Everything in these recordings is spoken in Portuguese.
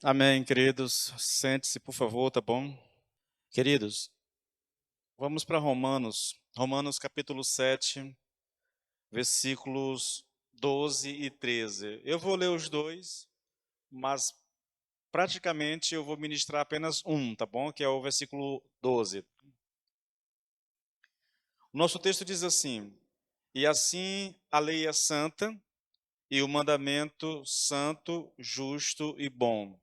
Amém, queridos. Sente-se, por favor, tá bom? Queridos, vamos para Romanos. Romanos capítulo 7, versículos 12 e 13. Eu vou ler os dois, mas praticamente eu vou ministrar apenas um, tá bom? Que é o versículo 12. O nosso texto diz assim: E assim a lei é santa, e o mandamento santo, justo e bom.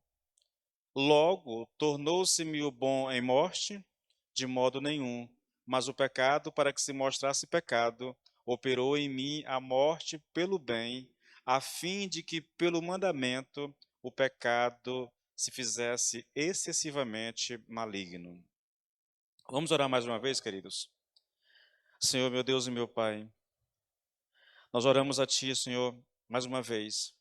Logo, tornou-se-me o bom em morte? De modo nenhum. Mas o pecado, para que se mostrasse pecado, operou em mim a morte pelo bem, a fim de que, pelo mandamento, o pecado se fizesse excessivamente maligno. Vamos orar mais uma vez, queridos? Senhor, meu Deus e meu Pai, nós oramos a Ti, Senhor, mais uma vez,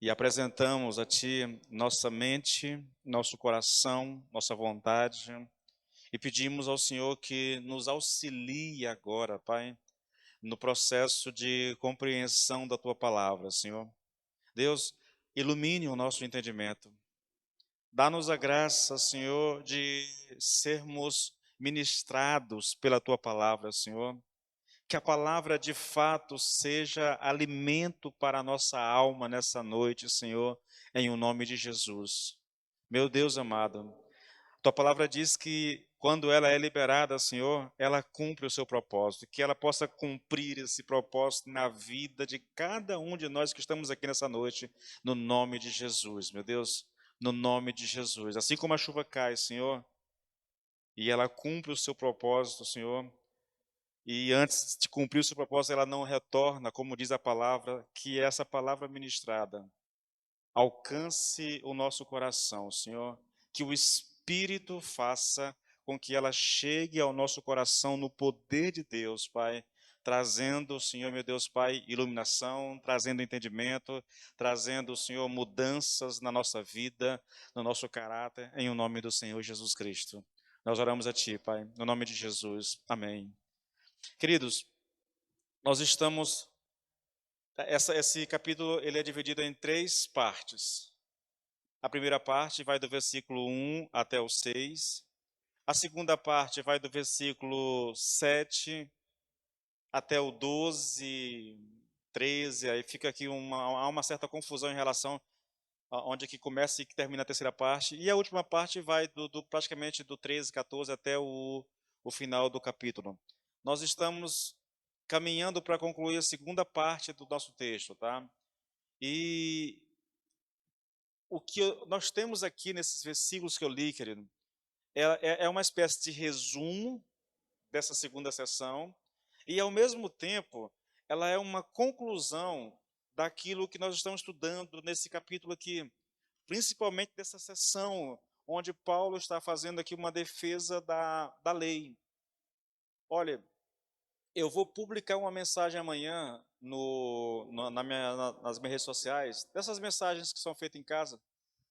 e apresentamos a Ti nossa mente, nosso coração, nossa vontade. E pedimos ao Senhor que nos auxilie agora, Pai, no processo de compreensão da Tua palavra, Senhor. Deus, ilumine o nosso entendimento. Dá-nos a graça, Senhor, de sermos ministrados pela Tua palavra, Senhor. Que a palavra de fato seja alimento para a nossa alma nessa noite, Senhor, em o nome de Jesus. Meu Deus amado, tua palavra diz que quando ela é liberada, Senhor, ela cumpre o seu propósito, que ela possa cumprir esse propósito na vida de cada um de nós que estamos aqui nessa noite, no nome de Jesus, meu Deus, no nome de Jesus. Assim como a chuva cai, Senhor, e ela cumpre o seu propósito, Senhor, e antes de cumprir o seu propósito, ela não retorna, como diz a palavra, que essa palavra ministrada alcance o nosso coração, Senhor, que o Espírito faça com que ela chegue ao nosso coração no poder de Deus, Pai, trazendo, Senhor, meu Deus, Pai, iluminação, trazendo entendimento, trazendo, Senhor, mudanças na nossa vida, no nosso caráter, em o nome do Senhor Jesus Cristo. Nós oramos a Ti, Pai, no nome de Jesus. Amém. Queridos, nós estamos, esse capítulo, ele é dividido em três partes. A primeira parte vai do versículo 1 até o 6. A segunda parte vai do versículo 7 até o 12, 13. Aí fica aqui há uma certa confusão em relação a onde que começa e que termina a terceira parte. E a última parte vai praticamente do 13, 14 até o final do capítulo. Nós estamos caminhando para concluir a segunda parte do nosso texto, tá? E o que nós temos aqui nesses versículos que eu li, querido, é uma espécie de resumo dessa segunda sessão e, ao mesmo tempo, ela é uma conclusão daquilo que nós estamos estudando nesse capítulo aqui, principalmente dessa sessão onde Paulo está fazendo aqui uma defesa da lei. Olha, eu vou publicar uma mensagem amanhã nas minhas redes sociais, dessas mensagens que são feitas em casa,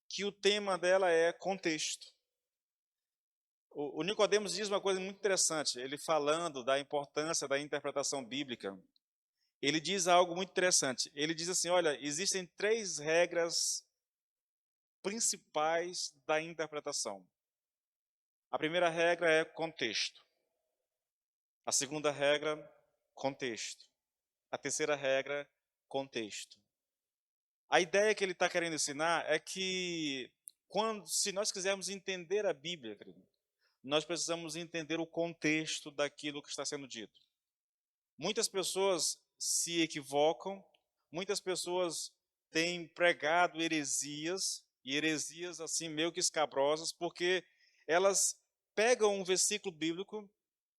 que o tema dela é contexto. O Nicodemos diz uma coisa muito interessante, ele falando da importância da interpretação bíblica, ele diz algo muito interessante. Ele diz assim: olha, existem três regras principais da interpretação. A primeira regra é contexto. A segunda regra, contexto. A terceira regra, contexto. A ideia que ele está querendo ensinar é que, se nós quisermos entender a Bíblia, querido, nós precisamos entender o contexto daquilo que está sendo dito. Muitas pessoas se equivocam, muitas pessoas têm pregado heresias, e heresias assim meio que escabrosas, porque elas pegam um versículo bíblico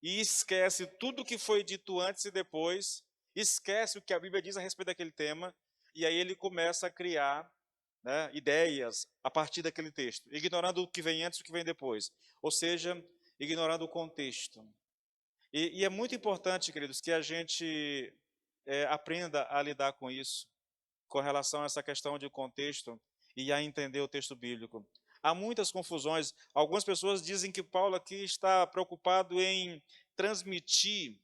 e esquece tudo o que foi dito antes e depois, esquece o que a Bíblia diz a respeito daquele tema, e aí ele começa a criar, né, ideias a partir daquele texto, ignorando o que vem antes e o que vem depois, ou seja, ignorando o contexto. E é muito importante, queridos, que a gente aprenda a lidar com isso, com relação a essa questão de contexto e a entender o texto bíblico. Há muitas confusões. Algumas pessoas dizem que Paulo aqui está preocupado em transmitir,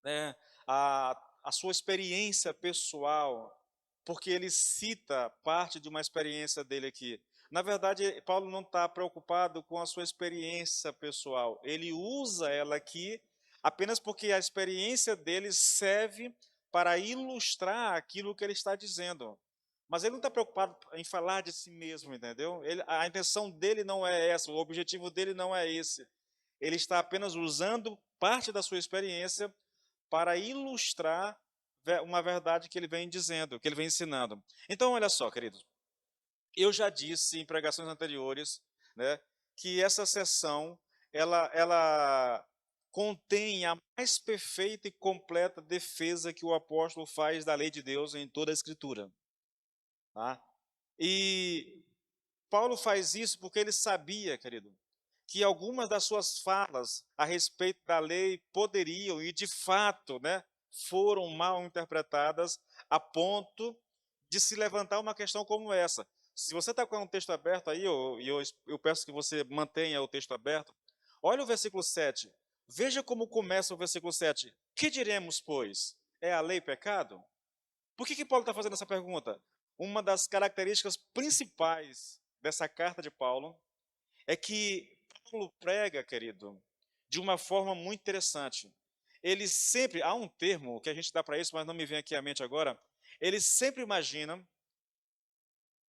né, a sua experiência pessoal. porque ele cita parte de uma experiência dele aqui. Na verdade, Paulo não está preocupado com a sua experiência pessoal. Ele usa ela aqui apenas porque a experiência dele serve para ilustrar aquilo que ele está dizendo. Mas ele não está preocupado em falar de si mesmo, entendeu? A intenção dele não é essa, o objetivo dele não é esse. Ele está apenas usando parte da sua experiência para ilustrar uma verdade que ele vem dizendo, que ele vem ensinando. Então, olha só, queridos, eu já disse em pregações anteriores, né, que essa sessão ela contém a mais perfeita e completa defesa que o apóstolo faz da lei de Deus em toda a Escritura. Tá? E Paulo faz isso porque ele sabia, querido, que algumas das suas falas a respeito da lei poderiam e de fato, né, foram mal interpretadas a ponto de se levantar uma questão como essa. Se você está com um texto aberto aí, eu peço que você mantenha o texto aberto. Olha o versículo 7. Veja como começa o versículo 7. Que diremos, pois? É a lei pecado? Por que Paulo está fazendo essa pergunta? Uma das características principais dessa carta de Paulo é que Paulo prega, querido, de uma forma muito interessante. Ele sempre, há um termo que a gente dá para isso, mas não me vem aqui à mente agora. Ele sempre imagina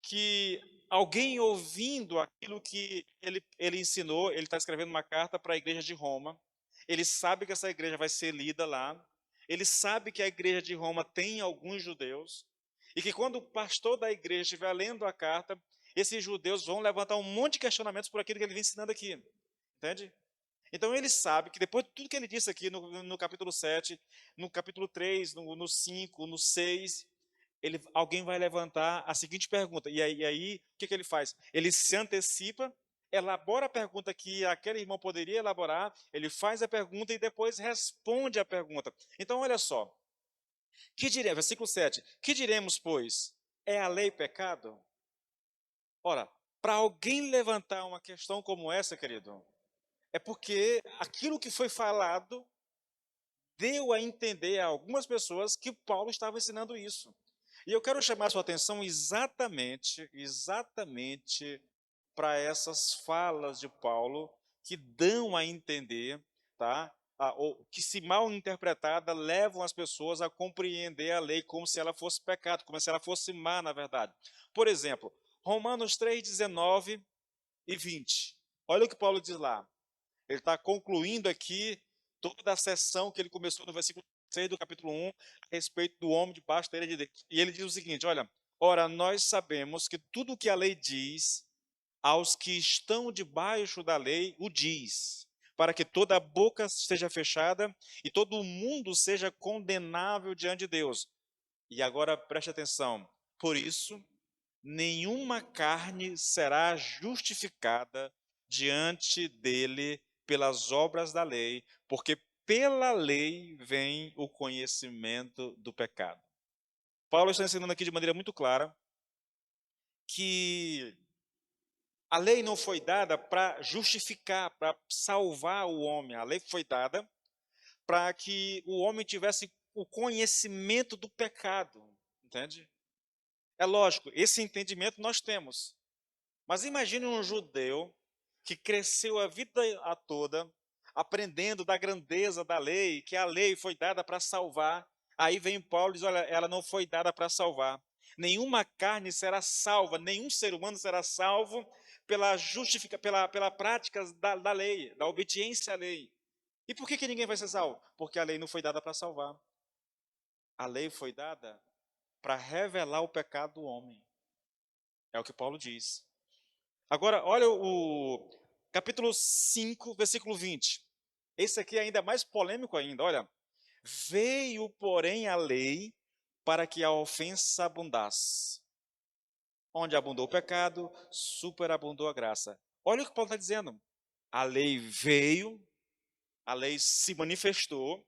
que alguém ouvindo aquilo que ele ensinou, ele está escrevendo uma carta para a igreja de Roma, ele sabe que essa igreja vai ser lida lá, ele sabe que a igreja de Roma tem alguns judeus, e que quando o pastor da igreja estiver lendo a carta, esses judeus vão levantar um monte de questionamentos por aquilo que ele vem ensinando aqui, entende? Então ele sabe que depois de tudo que ele disse aqui no capítulo 7, no capítulo 3, no 5, no 6, alguém vai levantar a seguinte pergunta. E aí o que ele faz? Ele se antecipa, elabora a pergunta que aquele irmão poderia elaborar, ele faz a pergunta e depois responde a pergunta. Então, olha só. Versículo 7. Que diremos, pois? É a lei pecado? Ora, para alguém levantar uma questão como essa, querido, é porque aquilo que foi falado deu a entender a algumas pessoas que Paulo estava ensinando isso. E eu quero chamar a sua atenção exatamente para essas falas de Paulo que dão a entender, tá? Ou que, se mal interpretada, levam as pessoas a compreender a lei como se ela fosse pecado, como se ela fosse má, na verdade. Por exemplo, Romanos 3, 19 e 20. Olha o que Paulo diz lá. Ele está concluindo aqui toda a sessão que ele começou no versículo 6 do capítulo 1, a respeito do homem debaixo da ira de Deus. E ele diz o seguinte, olha, ora, nós sabemos que tudo o que a lei diz, aos que estão debaixo da lei, o diz, para que toda a boca seja fechada e todo o mundo seja condenável diante de Deus. E agora preste atenção, por isso, nenhuma carne será justificada diante dele pelas obras da lei, porque pela lei vem o conhecimento do pecado. Paulo está ensinando aqui de maneira muito clara que a lei não foi dada para justificar, para salvar o homem. A lei foi dada para que o homem tivesse o conhecimento do pecado, entende? É lógico, esse entendimento nós temos. Mas imagine um judeu que cresceu a vida toda aprendendo da grandeza da lei, que a lei foi dada para salvar. Aí vem Paulo e diz: olha, ela não foi dada para salvar. Nenhuma carne será salva, nenhum ser humano será salvo pela prática da lei, da obediência à lei. E por que ninguém vai ser salvo? Porque a lei não foi dada para salvar. A lei foi dada para revelar o pecado do homem. É o que Paulo diz. Agora, olha o capítulo 5, versículo 20. Esse aqui é ainda mais polêmico ainda, olha. Veio, porém, a lei para que a ofensa abundasse. Onde abundou o pecado, superabundou a graça. Olha o que Paulo está dizendo. A lei veio, a lei se manifestou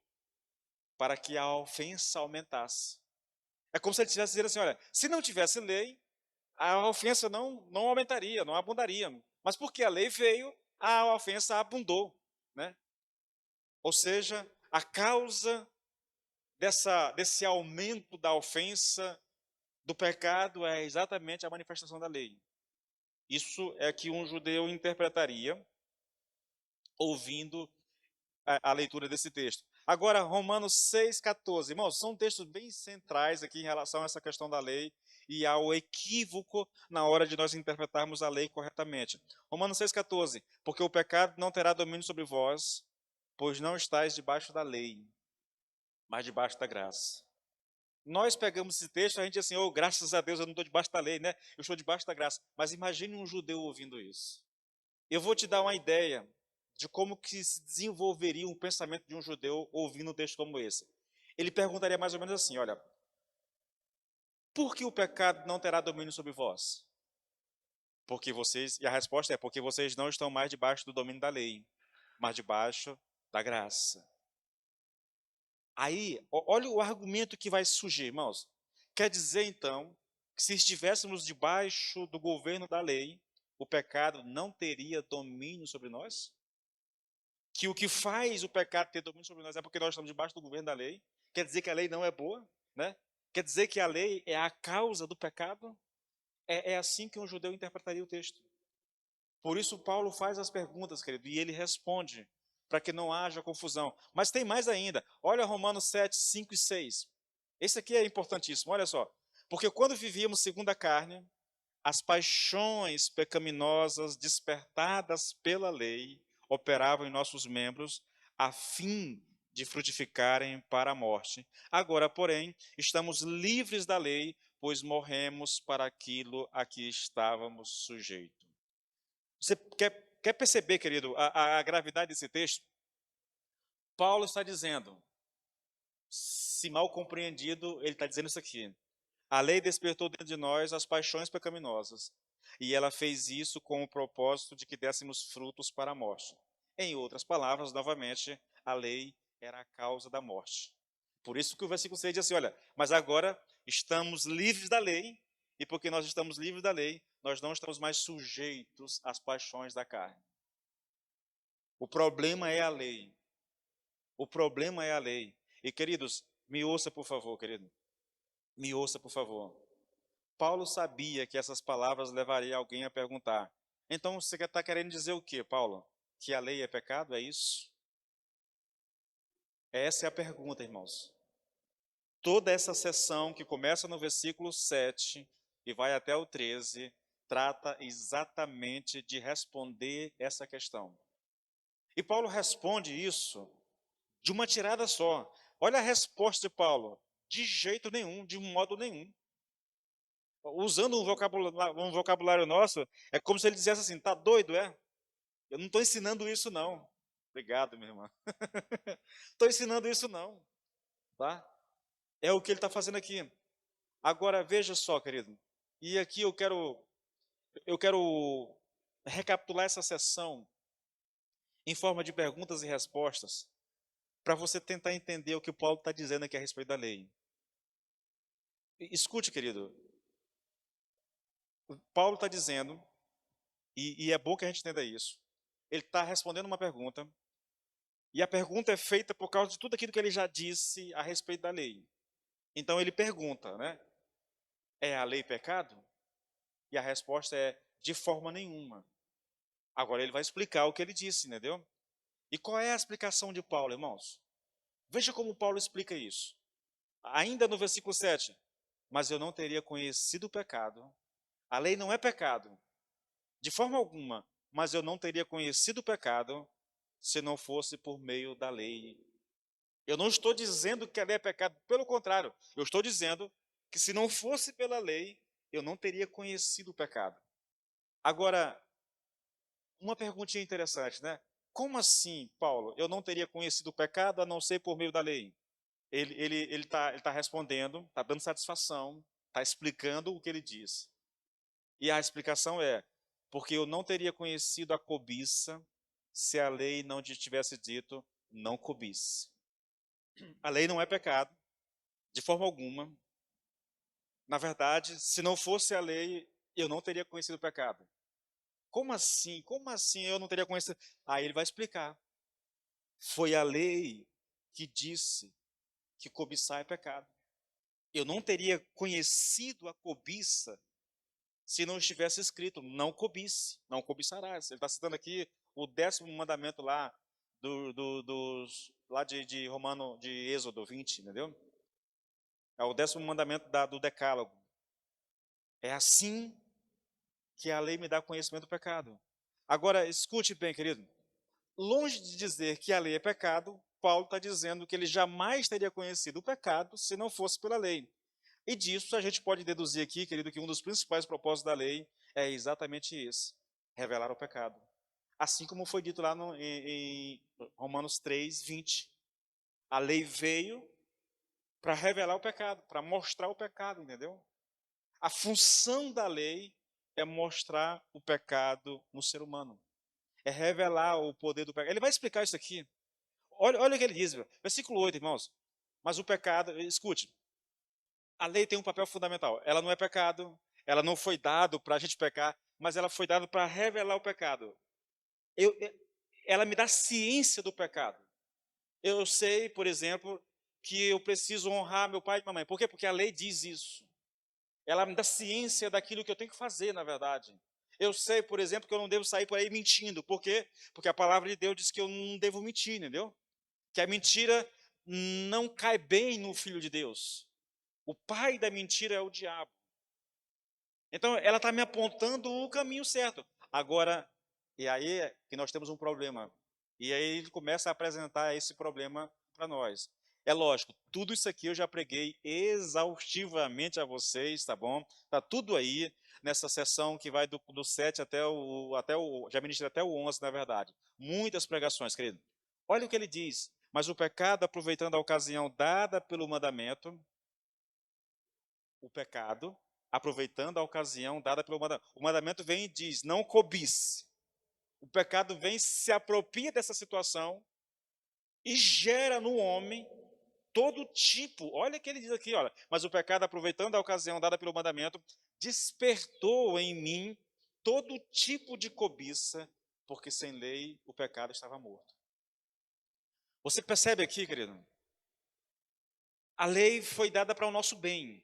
para que a ofensa aumentasse. É como se ele estivesse dizendo assim, olha, se não tivesse lei, a ofensa não aumentaria, não abundaria. Mas porque a lei veio, a ofensa abundou, né? Ou seja, a causa desse aumento da ofensa do pecado é exatamente a manifestação da lei. Isso é que um judeu interpretaria ouvindo a leitura desse texto. Agora, Romanos 6,14. Irmãos, são textos bem centrais aqui em relação a essa questão da lei e ao equívoco na hora de nós interpretarmos a lei corretamente. Romanos 6,14. Porque o pecado não terá domínio sobre vós, pois não estáis debaixo da lei, mas debaixo da graça. Nós pegamos esse texto, a gente diz assim, oh, graças a Deus eu não estou debaixo da lei, né? Eu estou debaixo da graça. Mas imagine um judeu ouvindo isso. Eu vou te dar uma ideia de como que se desenvolveria um pensamento de um judeu ouvindo um texto como esse. Ele perguntaria mais ou menos assim, olha, por que o pecado não terá domínio sobre vós? Porque vocês, e a resposta é porque vocês não estão mais debaixo do domínio da lei, mas debaixo da graça. Aí, olha o argumento que vai surgir, irmãos. Quer dizer, então, que se estivéssemos debaixo do governo da lei, o pecado não teria domínio sobre nós? Que o que faz o pecado ter domínio sobre nós é porque nós estamos debaixo do governo da lei? Quer dizer que a lei não é boa? Né? Quer dizer que a lei é a causa do pecado? É assim que um judeu interpretaria o texto. Por isso, Paulo faz as perguntas, querido, e ele responde, para que não haja confusão. Mas tem mais ainda. Olha Romanos 7, 5 e 6. Esse aqui é importantíssimo, olha só. Porque quando vivíamos segundo a carne, as paixões pecaminosas despertadas pela lei operavam em nossos membros a fim de frutificarem para a morte. Agora, porém, estamos livres da lei, pois morremos para aquilo a que estávamos sujeitos. Você quer perceber, querido, a gravidade desse texto? Paulo está dizendo, se mal compreendido, ele está dizendo isso aqui. A lei despertou dentro de nós as paixões pecaminosas, e ela fez isso com o propósito de que dessemos frutos para a morte. Em outras palavras, novamente, a lei era a causa da morte. Por isso que o versículo 6 diz assim, olha, mas agora estamos livres da lei, e porque nós estamos livres da lei, nós não estamos mais sujeitos às paixões da carne. O problema é a lei. O problema é a lei. E, queridos, me ouça, por favor, querido. Me ouça, por favor. Paulo sabia que essas palavras levariam alguém a perguntar: então você está querendo dizer o quê, Paulo? Que a lei é pecado? É isso? Essa é a pergunta, irmãos. Toda essa sessão que começa no versículo 7 e vai até o 13, trata exatamente de responder essa questão. E Paulo responde isso de uma tirada só. Olha a resposta de Paulo. De jeito nenhum, de modo nenhum. Usando um vocabulário nosso, é como se ele dissesse assim, tá doido, é? Eu não estou ensinando isso, não. Obrigado, minha irmã. Estou ensinando isso, não. Tá? É o que ele está fazendo aqui. Agora, veja só, querido. E aqui eu quero recapitular essa sessão em forma de perguntas e respostas, para você tentar entender o que o Paulo está dizendo aqui a respeito da lei. Escute, querido. Paulo está dizendo, e é bom que a gente entenda isso. Ele está respondendo uma pergunta, e a pergunta é feita por causa de tudo aquilo que ele já disse a respeito da lei. Então ele pergunta, né? É a lei pecado? E a resposta é de forma nenhuma. Agora ele vai explicar o que ele disse, entendeu? E qual é a explicação de Paulo, irmãos? Veja como Paulo explica isso. Ainda no versículo 7. Mas eu não teria conhecido o pecado. A lei não é pecado, de forma alguma. Mas eu não teria conhecido o pecado se não fosse por meio da lei. Eu não estou dizendo que a lei é pecado, pelo contrário, eu estou dizendo que se não fosse pela lei, eu não teria conhecido o pecado. Agora, uma perguntinha interessante, né? Como assim, Paulo, eu não teria conhecido o pecado a não ser por meio da lei? Ele tá respondendo, está dando satisfação, está explicando o que ele diz. E a explicação é, porque eu não teria conhecido a cobiça se a lei não te tivesse dito, não cobice. A lei não é pecado, de forma alguma. Na verdade, se não fosse a lei, eu não teria conhecido o pecado. Como assim? Como assim eu não teria conhecido? Aí ele vai explicar. Foi a lei que disse que cobiçar é pecado. Eu não teria conhecido a cobiça se não estivesse escrito, não cobice, não cobiçarás. Ele está citando aqui o 10º mandamento lá, lá de Romano, de Êxodo 20, entendeu? É o 10º mandamento do Decálogo. É assim que a lei me dá conhecimento do pecado. Agora, escute bem, querido. Longe de dizer que a lei é pecado, Paulo está dizendo que ele jamais teria conhecido o pecado se não fosse pela lei. E disso a gente pode deduzir aqui, querido, que um dos principais propósitos da lei é exatamente esse: revelar o pecado. Assim como foi dito lá em Romanos 3, 20. A lei veio para revelar o pecado, para mostrar o pecado, entendeu? A função da lei é mostrar o pecado no ser humano. É revelar o poder do pecado. Ele vai explicar isso aqui. Olha o que ele diz, versículo 8, irmãos. Mas o pecado, escute, a lei tem um papel fundamental. Ela não é pecado, ela não foi dado para a gente pecar, mas ela foi dada para revelar o pecado. Ela me dá ciência do pecado. Eu sei, por exemplo, que eu preciso honrar meu pai e minha mãe. Por quê? Porque a lei diz isso. Ela me dá ciência daquilo que eu tenho que fazer, na verdade. Eu sei, por exemplo, que eu não devo sair por aí mentindo. Por quê? Porque a palavra de Deus diz que eu não devo mentir, entendeu? Que a mentira não cai bem no Filho de Deus. O pai da mentira é o diabo. Então, ela está me apontando o caminho certo. Agora, e aí é que nós temos um problema. E aí ele começa a apresentar esse problema para nós. É lógico, tudo isso aqui eu já preguei exaustivamente a vocês, tá bom? Tá tudo aí nessa sessão que vai do 7 já ministrei até o 11, na verdade. Muitas pregações, querido. Olha o que ele diz. Mas o pecado, aproveitando a ocasião dada pelo mandamento, o pecado, aproveitando a ocasião dada pelo mandamento. O mandamento vem e diz, não cobice. O pecado vem, se apropria dessa situação e gera no homem todo tipo, olha o que ele diz aqui, olha, mas o pecado, aproveitando a ocasião dada pelo mandamento, despertou em mim todo tipo de cobiça, porque sem lei o pecado estava morto. Você percebe aqui, querido? A lei foi dada para o nosso bem,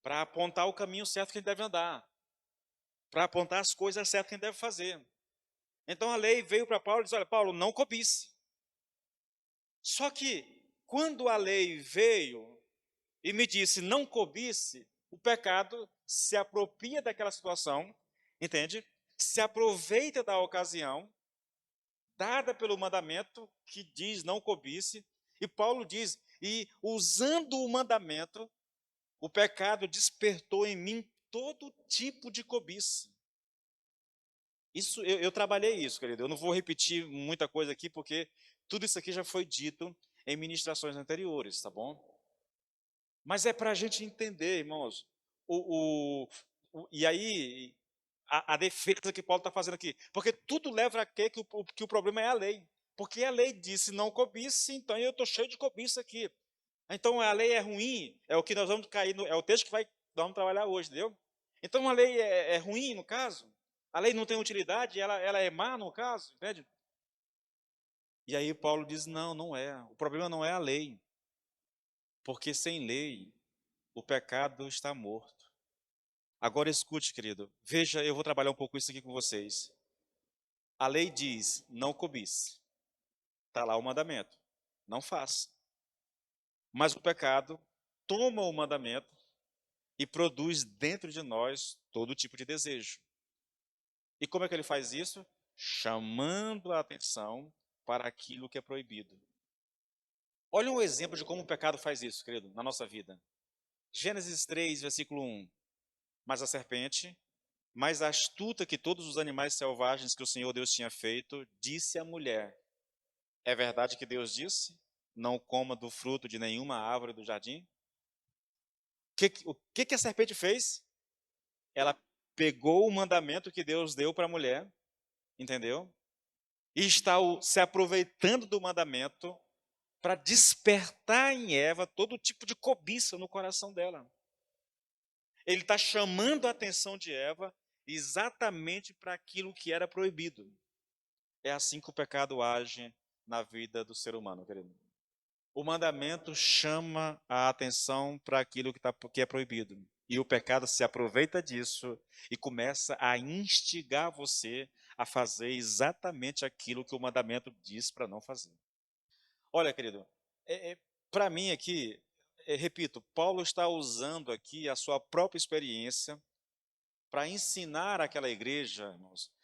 para apontar o caminho certo que a gente deve andar, para apontar as coisas certas que a gente deve fazer. Então a lei veio para Paulo e disse, olha, Paulo, não cobice. Só que, quando a lei veio e me disse, não cobice, o pecado se apropria daquela situação, entende? Se aproveita da ocasião, dada pelo mandamento que diz não cobice, e Paulo diz, e usando o mandamento, o pecado despertou em mim todo tipo de cobiça. Isso, eu trabalhei isso, querido. Eu não vou repetir muita coisa aqui, porque tudo isso aqui já foi dito em ministrações anteriores, tá bom? Mas é para a gente entender, irmãos, e aí, a defesa que Paulo está fazendo aqui. Porque tudo leva a crer que o problema é a lei. Porque a lei disse não cobice, então eu estou cheio de cobiça aqui. Então a lei é ruim, é o que nós vamos cair, é o texto que nós vamos trabalhar hoje, entendeu? Então a lei é ruim, no caso. A lei não tem utilidade, ela é má, no caso, entende? E aí Paulo diz, não, não é. O problema não é a lei. Porque sem lei, o pecado está morto. Agora escute, querido. Veja, eu vou trabalhar um pouco isso aqui com vocês. A lei diz, não cobice. Está lá o mandamento. Não faça. Mas o pecado toma o mandamento e produz dentro de nós todo tipo de desejo. E como é que ele faz isso? Chamando a atenção para aquilo que é proibido. Olha um exemplo de como o pecado faz isso, querido, na nossa vida. Gênesis 3, versículo 1. Mas a serpente, mais astuta que todos os animais selvagens que o Senhor Deus tinha feito, disse à mulher: é verdade que Deus disse? Não coma do fruto de nenhuma árvore do jardim? O que a serpente fez? Ela pegou o mandamento que Deus deu para a mulher, entendeu? E está se aproveitando do mandamento para despertar em Eva todo tipo de cobiça no coração dela. Ele está chamando a atenção de Eva exatamente para aquilo que era proibido. É assim que o pecado age na vida do ser humano, querido. O mandamento chama a atenção para aquilo que é proibido. E o pecado se aproveita disso e começa a instigar você a fazer exatamente aquilo que o mandamento diz para não fazer. Olha, querido, para mim aqui, repito, Paulo está usando aqui a sua própria experiência para ensinar aquela igreja, irmãos,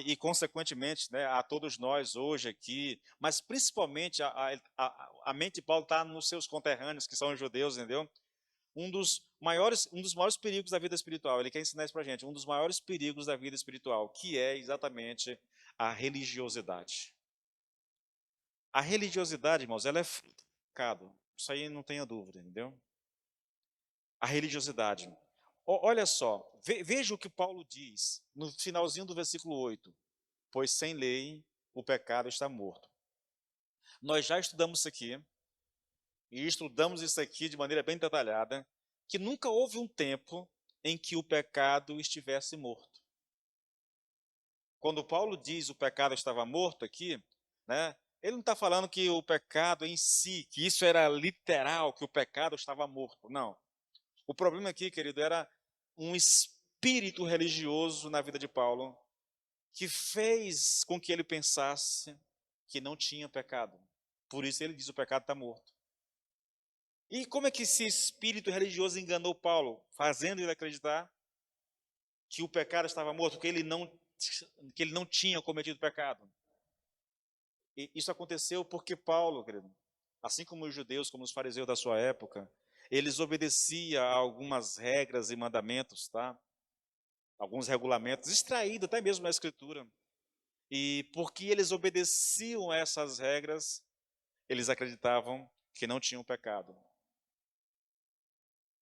e consequentemente, né, a todos nós hoje aqui, mas principalmente a mente de Paulo está nos seus conterrâneos, que são os judeus, entendeu? Um dos maiores perigos da vida espiritual, ele quer ensinar isso para a gente, um dos maiores perigos da vida espiritual, que é exatamente a religiosidade. A religiosidade, irmãos, ela é fruto do pecado, isso aí não tenha dúvida, entendeu? A religiosidade. Olha só, veja o que Paulo diz no finalzinho do versículo 8. Pois sem lei o pecado está morto. Nós já estudamos isso aqui, e estudamos isso aqui de maneira bem detalhada, que nunca houve um tempo em que o pecado estivesse morto. Quando Paulo diz o pecado estava morto aqui, né, ele não está falando que o pecado em si, que isso era literal, que o pecado estava morto. Não. O problema aqui, querido, era um espírito religioso na vida de Paulo que fez com que ele pensasse que não tinha pecado. Por isso ele diz: o pecado está morto. E como é que esse espírito religioso enganou Paulo, fazendo ele acreditar que o pecado estava morto, que ele não tinha cometido pecado? E isso aconteceu porque Paulo, querido, assim como os judeus, como os fariseus da sua época, eles obedeciam a algumas regras e mandamentos, tá? Alguns regulamentos, extraídos até mesmo da Escritura. E porque eles obedeciam a essas regras, eles acreditavam que não tinham pecado.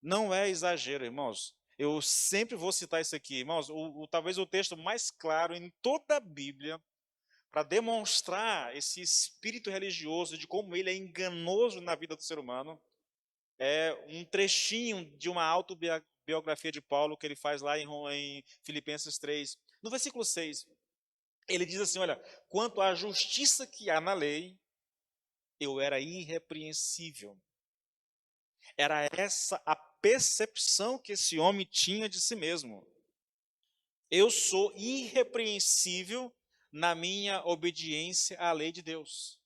Não é exagero, irmãos. Eu sempre vou citar isso aqui, irmãos. Talvez o texto mais claro em toda a Bíblia para demonstrar esse espírito religioso, de como ele é enganoso na vida do ser humano, é um trechinho de uma autobiografia de Paulo que ele faz lá em Filipenses 3. No versículo 6, ele diz assim: olha, quanto à justiça que há na lei, eu era irrepreensível. Era essa a percepção que esse homem tinha de si mesmo. Eu sou irrepreensível na minha obediência à lei de Deus.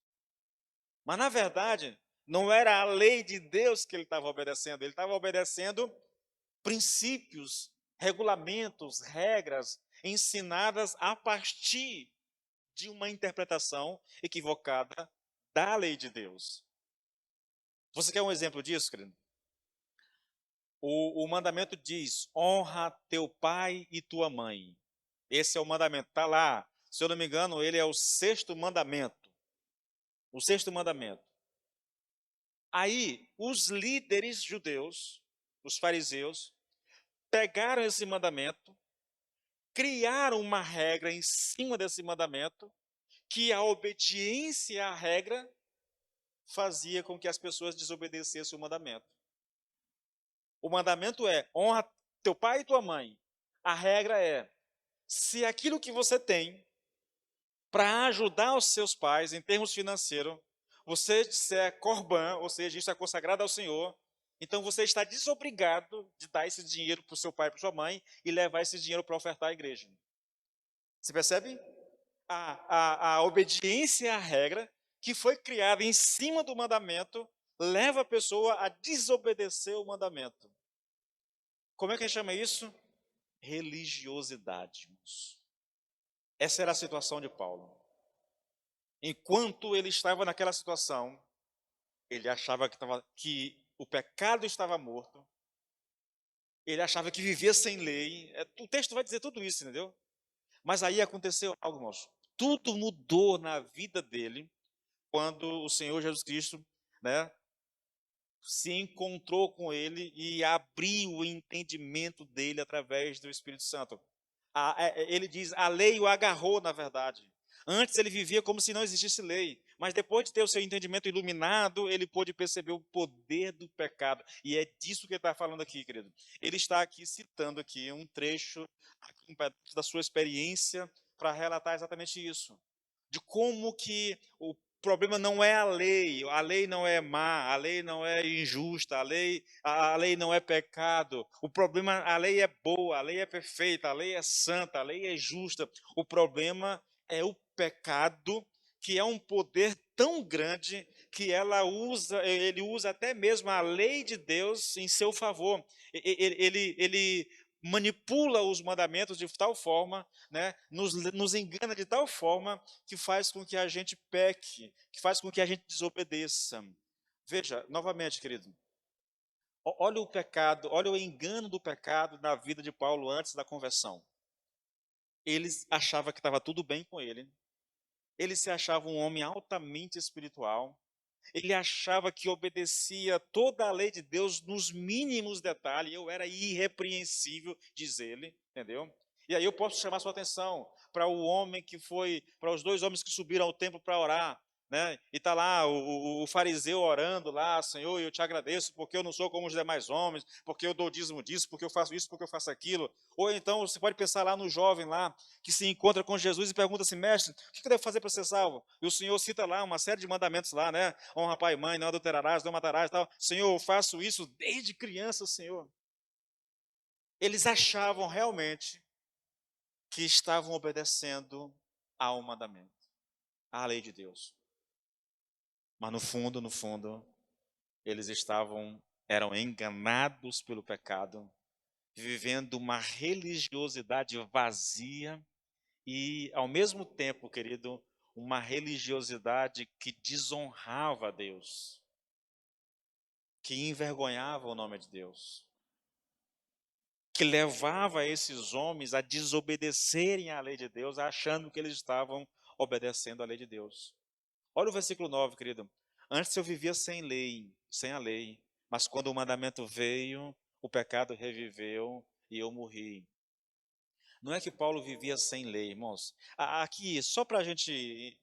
Mas, na verdade, não era a lei de Deus que ele estava obedecendo princípios, regulamentos, regras ensinadas a partir de uma interpretação equivocada da lei de Deus. Você quer um exemplo disso, querido? O mandamento diz: honra teu pai e tua mãe. Esse é o mandamento, está lá. Se eu não me engano, ele é o sexto mandamento. O sexto mandamento. Aí, os líderes judeus, os fariseus, pegaram esse mandamento, criaram uma regra em cima desse mandamento, que a obediência à regra fazia com que as pessoas desobedecessem o mandamento. O mandamento é: honra teu pai e tua mãe. A regra é: se aquilo que você tem para ajudar os seus pais em termos financeiros, você disser corban, ou seja, isso é consagrado ao Senhor, então você está desobrigado de dar esse dinheiro para o seu pai e para sua mãe e levar esse dinheiro para ofertar à igreja. Você percebe? A obediência à regra que foi criada em cima do mandamento leva a pessoa a desobedecer o mandamento. Como é que a gente chama isso? Religiosidade. Essa era a situação de Paulo. Enquanto ele estava naquela situação, ele achava que o pecado estava morto, ele achava que vivia sem lei. O texto vai dizer tudo isso, entendeu? Mas aí aconteceu algo, irmãos. Tudo mudou na vida dele quando o Senhor Jesus Cristo, né, se encontrou com ele e abriu o entendimento dele através do Espírito Santo. Ele diz: a lei o agarrou, na verdade. Antes ele vivia como se não existisse lei, mas depois de ter o seu entendimento iluminado, ele pôde perceber o poder do pecado. E é disso que ele está falando aqui, querido. Ele está aqui citando aqui um trecho da sua experiência para relatar exatamente isso. De como que o problema não é a lei não é má, a lei não é injusta, a lei não é pecado. O problema, a lei é boa, a lei é perfeita, a lei é santa, a lei é justa. O problema é o pecado, que é um poder tão grande que ele usa até mesmo a lei de Deus em seu favor. Ele manipula os mandamentos de tal forma, né, nos engana de tal forma que faz com que a gente peque, que faz com que a gente desobedeça. Veja, novamente, querido, olha o pecado, olha o engano do pecado na vida de Paulo antes da conversão. Ele achava que estava tudo bem com ele se achava um homem altamente espiritual, ele achava que obedecia toda a lei de Deus nos mínimos detalhes. Eu era irrepreensível, diz ele, entendeu? E aí eu posso chamar sua atenção para o homem que foi, para os dois homens que subiram ao templo para orar, né? E está lá o fariseu orando lá: Senhor, eu te agradeço porque eu não sou como os demais homens, porque eu dou dízimo disso, porque eu faço isso, porque eu faço aquilo. Ou então você pode pensar lá no jovem lá, que se encontra com Jesus e pergunta assim: mestre, o que eu devo fazer para ser salvo? E o Senhor cita lá uma série de mandamentos lá, né? Honra pai e mãe, não adulterarás, não matarás, tal. Senhor, eu faço isso desde criança, Senhor. Eles achavam realmente que estavam obedecendo ao mandamento, à lei de Deus. Mas no fundo, eles eram enganados pelo pecado, vivendo uma religiosidade vazia e, ao mesmo tempo, querido, uma religiosidade que desonrava a Deus, que envergonhava o nome de Deus, que levava esses homens a desobedecerem à lei de Deus, achando que eles estavam obedecendo à lei de Deus. Olha o versículo 9, querido. Antes eu vivia sem lei, sem a lei, mas quando o mandamento veio, o pecado reviveu e eu morri. Não é que Paulo vivia sem lei, irmãos. Aqui, só para a gente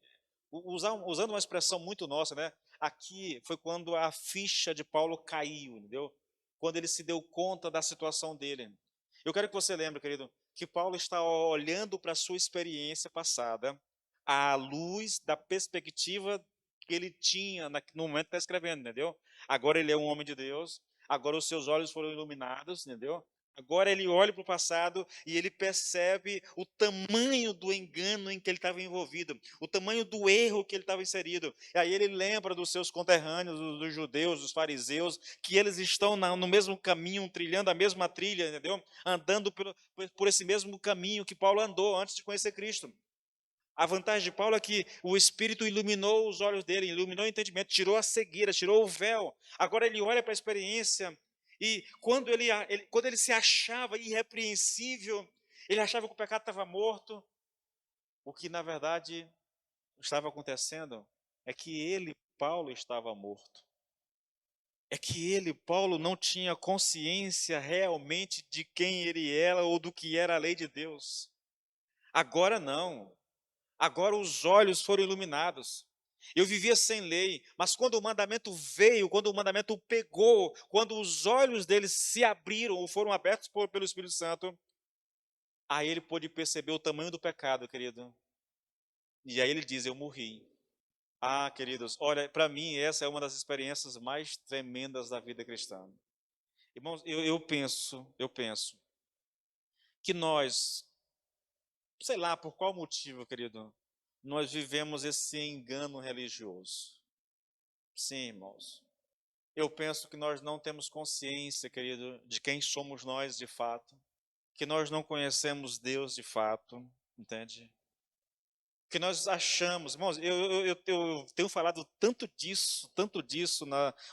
usando uma expressão muito nossa, né? Aqui foi quando a ficha de Paulo caiu, entendeu? Quando ele se deu conta da situação dele. Eu quero que você lembre, querido, que Paulo está olhando para a sua experiência passada à luz da perspectiva que ele tinha no momento que está escrevendo, entendeu? Agora ele é um homem de Deus, agora os seus olhos foram iluminados, entendeu? Agora ele olha para o passado e ele percebe o tamanho do engano em que ele estava envolvido, o tamanho do erro que ele estava inserido. E aí ele lembra dos seus conterrâneos, dos judeus, dos fariseus, que eles estão no mesmo caminho, trilhando a mesma trilha, entendeu? Andando por esse mesmo caminho que Paulo andou antes de conhecer Cristo. A vantagem de Paulo é que o Espírito iluminou os olhos dele, iluminou o entendimento, tirou a cegueira, tirou o véu. Agora ele olha para a experiência e quando ele se achava irrepreensível, ele achava que o pecado estava morto. O que na verdade estava acontecendo é que ele, Paulo, estava morto. É que ele, Paulo, não tinha consciência realmente de quem ele era ou do que era a lei de Deus. Agora não. Agora os olhos foram iluminados. Eu vivia sem lei, mas quando o mandamento veio, quando o mandamento o pegou, quando os olhos dele se abriram ou foram abertos pelo Espírito Santo, aí ele pôde perceber o tamanho do pecado, querido. E aí ele diz: eu morri. Ah, queridos, olha, para mim essa é uma das experiências mais tremendas da vida cristã. Irmãos, eu penso que nós, sei lá por qual motivo, querido, nós vivemos esse engano religioso. Sim, irmãos. Eu penso que nós não temos consciência, querido, de quem somos nós de fato, que nós não conhecemos Deus de fato, entende? Que nós achamos, irmãos, eu tenho falado tanto disso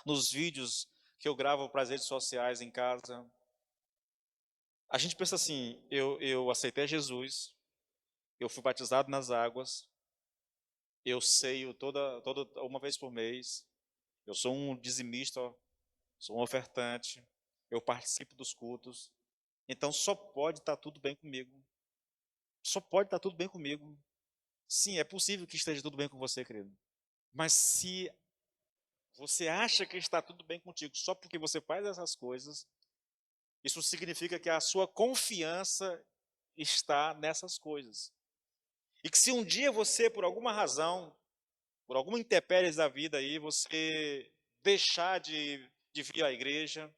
nos vídeos que eu gravo para as redes sociais em casa. A gente pensa assim: eu aceitei Jesus, eu fui batizado nas águas, eu ceio toda uma vez por mês, eu sou um dizimista, sou um ofertante, eu participo dos cultos, então só pode estar tudo bem comigo. Só pode estar tudo bem comigo. Sim, é possível que esteja tudo bem com você, querido. Mas se você acha que está tudo bem contigo só porque você faz essas coisas, isso significa que a sua confiança está nessas coisas. E que se um dia você, por alguma razão, por alguma intempéries da vida aí, você deixar de vir à igreja,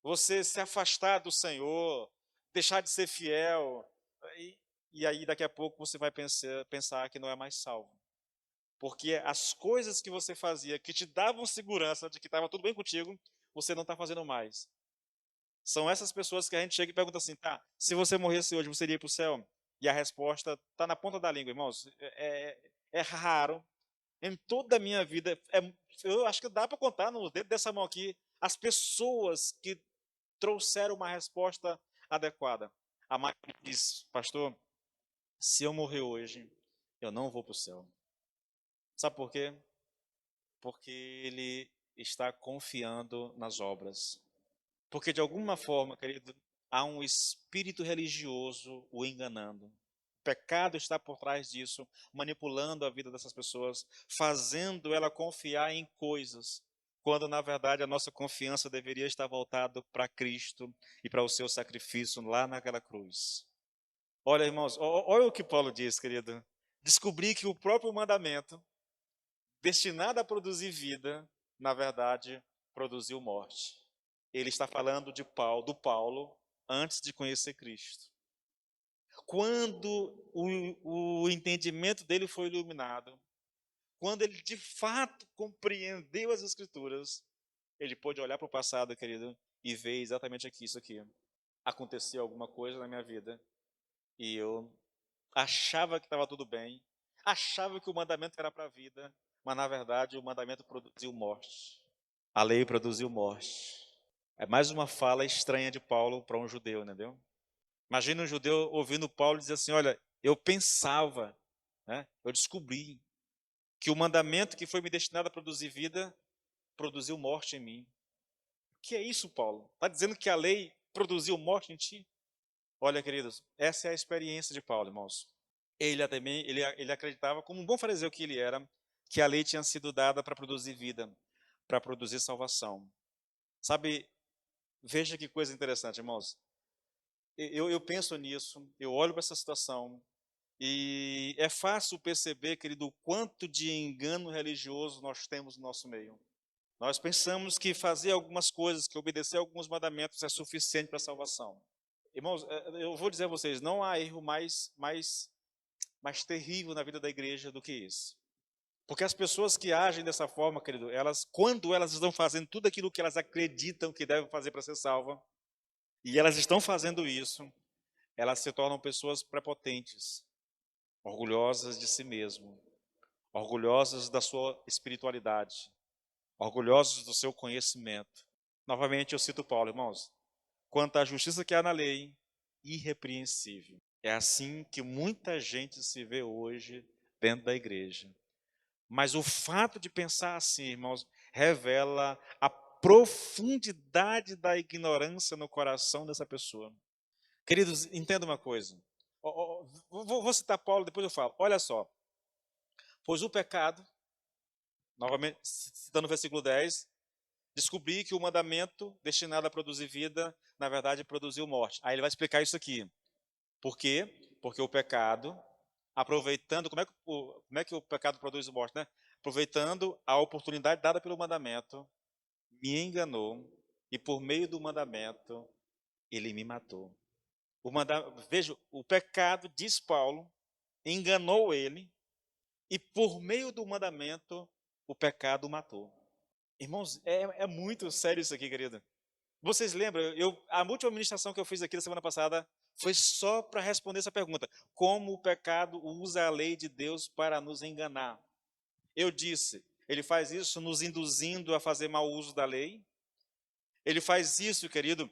você se afastar do Senhor, deixar de ser fiel, e, e aí daqui a pouco você vai pensar que não é mais salvo. Porque as coisas que você fazia, que te davam segurança de que estava tudo bem contigo, você não está fazendo mais. São essas pessoas que a gente chega e pergunta assim, tá, se você morresse hoje, você iria para o céu? E a resposta está na ponta da língua, irmãos. É raro, em toda a minha vida, eu acho que dá para contar no dedo dessa mão aqui, as pessoas que trouxeram uma resposta adequada. A máquina diz, pastor, se eu morrer hoje, eu não vou para o céu. Sabe por quê? Porque ele está confiando nas obras. Porque de alguma forma, querido, há um espírito religioso o enganando. O pecado está por trás disso, manipulando a vida dessas pessoas, fazendo ela confiar em coisas, quando na verdade a nossa confiança deveria estar voltada para Cristo e para o seu sacrifício lá naquela cruz. Olha, irmãos, olha o que Paulo diz, querido. Descobri que o próprio mandamento, destinado a produzir vida, na verdade, produziu morte. Ele está falando do Paulo antes de conhecer Cristo. Quando o entendimento dele foi iluminado, quando ele de fato compreendeu as Escrituras, ele pôde olhar para o passado, querido, e ver exatamente aqui, isso aqui. Aconteceu alguma coisa na minha vida e eu achava que estava tudo bem, achava que o mandamento era para a vida, mas na verdade o mandamento produziu morte. A lei produziu morte. É mais uma fala estranha de Paulo para um judeu, entendeu? Imagina um judeu ouvindo Paulo dizer assim, olha, eu pensava, né, eu descobri que o mandamento que foi me destinado a produzir vida, produziu morte em mim. O que é isso, Paulo? Está dizendo que a lei produziu morte em ti? Olha, queridos, essa é a experiência de Paulo, irmãos. Ele acreditava, como um bom fariseu que ele era, que a lei tinha sido dada para produzir vida, para produzir salvação. Sabe, veja que coisa interessante, irmãos. Eu penso nisso, eu olho para essa situação, e é fácil perceber, querido, o quanto de engano religioso nós temos no nosso meio. Nós pensamos que fazer algumas coisas, que obedecer alguns mandamentos é suficiente para a salvação. Irmãos, eu vou dizer a vocês, não há erro mais terrível na vida da igreja do que esse. Porque as pessoas que agem dessa forma, querido, quando elas estão fazendo tudo aquilo que elas acreditam que devem fazer para ser salva, e elas estão fazendo isso, elas se tornam pessoas prepotentes, orgulhosas de si mesmo, orgulhosas da sua espiritualidade, orgulhosos do seu conhecimento. Novamente eu cito Paulo, irmãos. Quanto à justiça que há na lei, irrepreensível. É assim que muita gente se vê hoje dentro da igreja. Mas o fato de pensar assim, irmãos, revela a profundidade da ignorância no coração dessa pessoa. Queridos, entenda uma coisa. Vou citar Paulo, depois eu falo. Olha só. Pois o pecado, novamente citando o versículo 10, descobri que o mandamento destinado a produzir vida, na verdade, produziu morte. Aí ele vai explicar isso aqui. Por quê? Porque o pecado, aproveitando, como é que o pecado produz morte, né? Aproveitando a oportunidade dada pelo mandamento, me enganou e por meio do mandamento ele me matou. Veja, o pecado, diz Paulo, enganou ele e por meio do mandamento o pecado o matou. Irmãos, é muito sério isso aqui, querido. Vocês lembram, a última ministração que eu fiz aqui na semana passada foi só para responder essa pergunta. Como o pecado usa a lei de Deus para nos enganar? Eu disse, ele faz isso nos induzindo a fazer mau uso da lei. Ele faz isso, querido,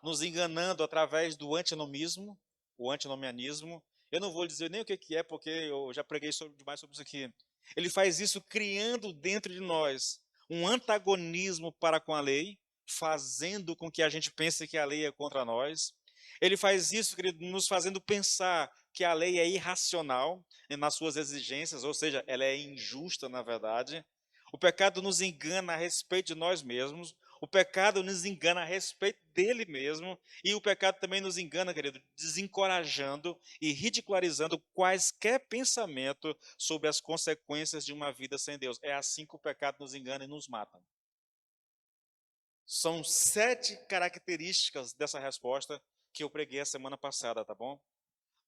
nos enganando através do antinomismo, o antinomianismo. Eu não vou dizer nem o que é, porque eu já preguei demais sobre isso aqui. Ele faz isso criando dentro de nós um antagonismo para com a lei, fazendo com que a gente pense que a lei é contra nós. Ele faz isso, querido, nos fazendo pensar que a lei é irracional nas suas exigências, ou seja, ela é injusta, na verdade. O pecado nos engana a respeito de nós mesmos. O pecado nos engana a respeito dele mesmo, e o pecado também nos engana, querido, desencorajando e ridicularizando quaisquer pensamento sobre as consequências de uma vida sem Deus. É assim que o pecado nos engana e nos mata. São 7 características dessa resposta que eu preguei a semana passada, tá bom?